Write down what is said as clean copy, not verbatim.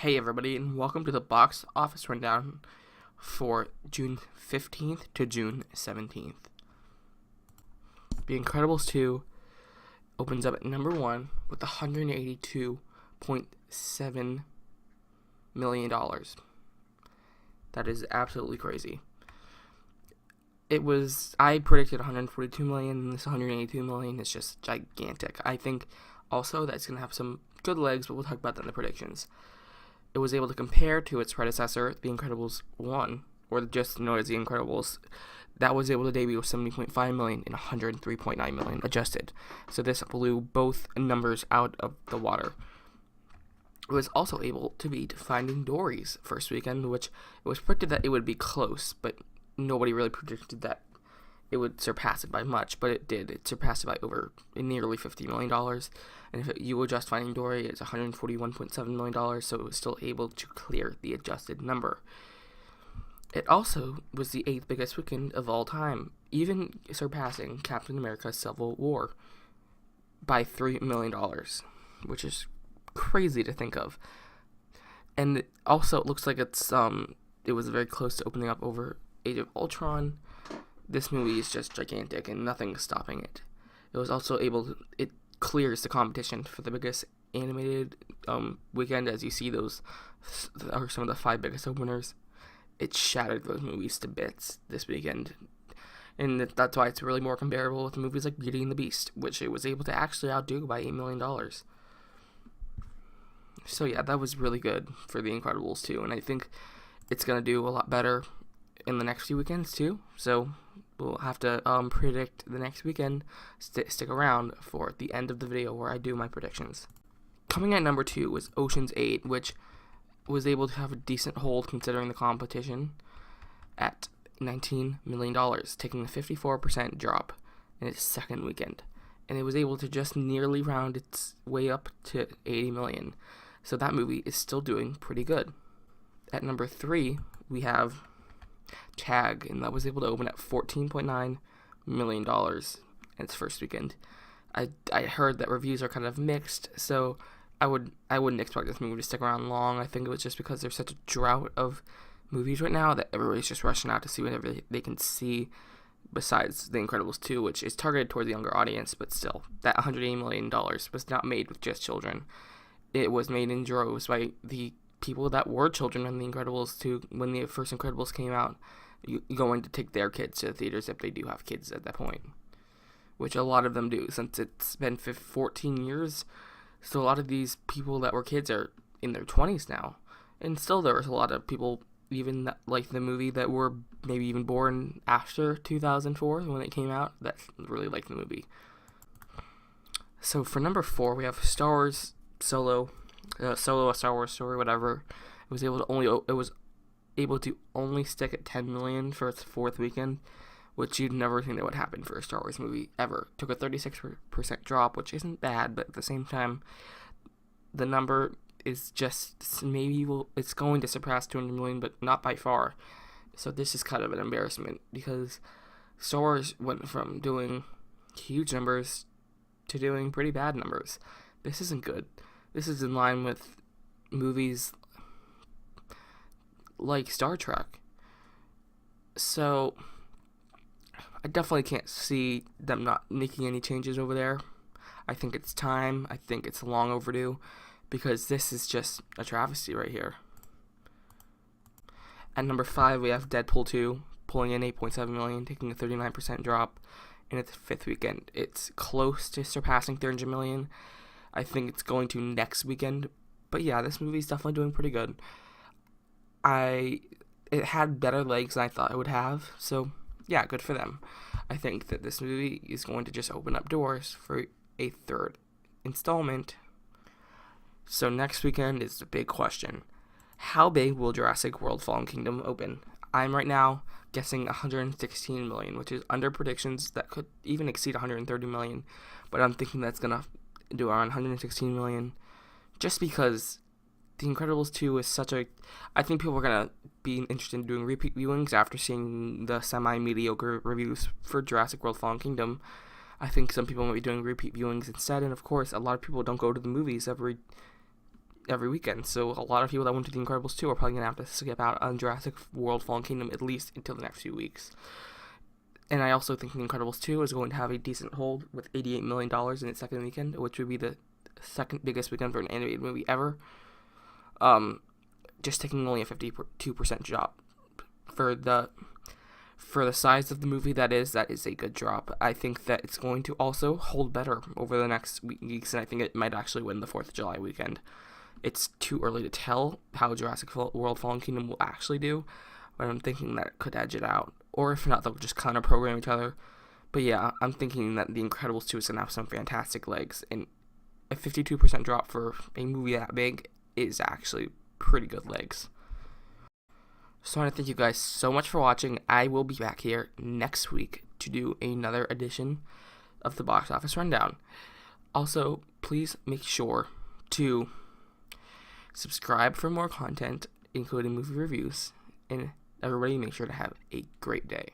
Hey everybody, and welcome to the box office rundown for June 15th to June 17th. The Incredibles 2 opens up at number 1 with $182.7 million. That is absolutely crazy. I predicted 142 million, and this 182 million is just gigantic. I think also that it's going to have some good legs, but we'll talk about that in the predictions. It was able to compare to its predecessor, The Incredibles 1, or just known as The Incredibles, that was able to debut with 70.5 million and 103.9 million adjusted. So this blew both numbers out of the water. It was also able to beat Finding Dory's first weekend, which it was predicted that it would be close, but nobody really predicted that it would surpass it by much, but it did. It surpassed it by over nearly $50 million. And if you adjust Finding Dory, it's $141.7 million, so it was still able to clear the adjusted number. It also was the 8th biggest weekend of all time, even surpassing Captain America Civil War by $3 million, which is crazy to think of. And it also, it looks like it was very close to opening up over Age of Ultron. This movie is just gigantic, and nothing's stopping it. It was also it clears the competition for the biggest animated weekend. As you see, those are some of the 5 biggest openers. It shattered those movies to bits this weekend, and that's why it's really more comparable with movies like Beauty and the Beast, which it was able to actually outdo by $8 million. So yeah, that was really good for The Incredibles 2, and I think it's going to do a lot better in the next few weekends too, so we'll have to predict the next weekend. Stick around for the end of the video where I do my predictions. Coming at number 2 was Ocean's 8, which was able to have a decent hold considering the competition at $19 million, taking a 54% drop in its second weekend. And it was able to just nearly round its way up to $80 million. So that movie is still doing pretty good. At number 3, we have Tag, and that was able to open at $14.9 million in its first weekend. I heard that reviews are kind of mixed, so I wouldn't expect this movie to stick around long. I think it was just because there's such a drought of movies right now that everybody's just rushing out to see whatever they can see besides The Incredibles 2, which is targeted toward the younger audience, but still, that $180 million was not made with just children. It was made in droves by the people that were children in The Incredibles 2 when the first Incredibles came out, going to take their kids to the theaters if they do have kids at that point, which a lot of them do, since it's been 14 years. So a lot of these people that were kids are in their 20s now, and still there was a lot of people even that like the movie that were maybe even born after 2004 when it came out that really liked the movie. So for number 4, we have Star Wars Solo, a Star Wars story, whatever. It was able to only stick at 10 million for its 4th weekend, which you'd never think that would happen for a Star Wars movie ever. Took a 36% drop, which isn't bad, but at the same time, the number is just it's going to surpass 200 million, but not by far. So this is kind of an embarrassment because Star Wars went from doing huge numbers to doing pretty bad numbers. This isn't good. This is in line with movies like Star Trek. So I definitely can't see them not making any changes over there. I think it's time. I think it's long overdue because this is just a travesty right here. At number 5, we have Deadpool 2, pulling in 8.7 million, taking a 39% drop in its 5th weekend. It's close to surpassing 300 million. I think it's going to next weekend. But yeah, this movie's definitely doing pretty good. It had better legs than I thought it would have, so yeah, good for them. I think that this movie is going to just open up doors for a 3rd installment. So next weekend is the big question. How big will Jurassic World Fallen Kingdom open? I'm right now guessing 116 million, which is under predictions that could even exceed 130 million, but I'm thinking that's going to do around 116 million just because The Incredibles 2 is I think people are going to be interested in doing repeat viewings after seeing the semi-mediocre reviews for Jurassic World Fallen Kingdom. I think some people might be doing repeat viewings instead, and of course, a lot of people don't go to the movies every every weekend. So a lot of people that went to The Incredibles 2 are probably going to have to skip out on Jurassic World Fallen Kingdom at least until the next few weeks. And I also think The Incredibles 2 is going to have a decent hold with $88 million in its second weekend, which would be the second biggest weekend for an animated movie ever. Just taking only a 52% drop. For the size of the movie that is a good drop. I think that it's going to also hold better over the next weeks, and I think it might actually win the 4th of July weekend. It's too early to tell how Jurassic World Fallen Kingdom will actually do, but I'm thinking that it could edge it out. Or if not, they'll just kind of program each other. But yeah, I'm thinking that The Incredibles 2 is going to have some fantastic legs, and a 52% drop for a movie that big is actually pretty good legs. So I want to thank you guys so much for watching. I will be back here next week to do another edition of the Box Office Rundown. Also, please make sure to subscribe for more content, including movie reviews, and everybody make sure to have a great day.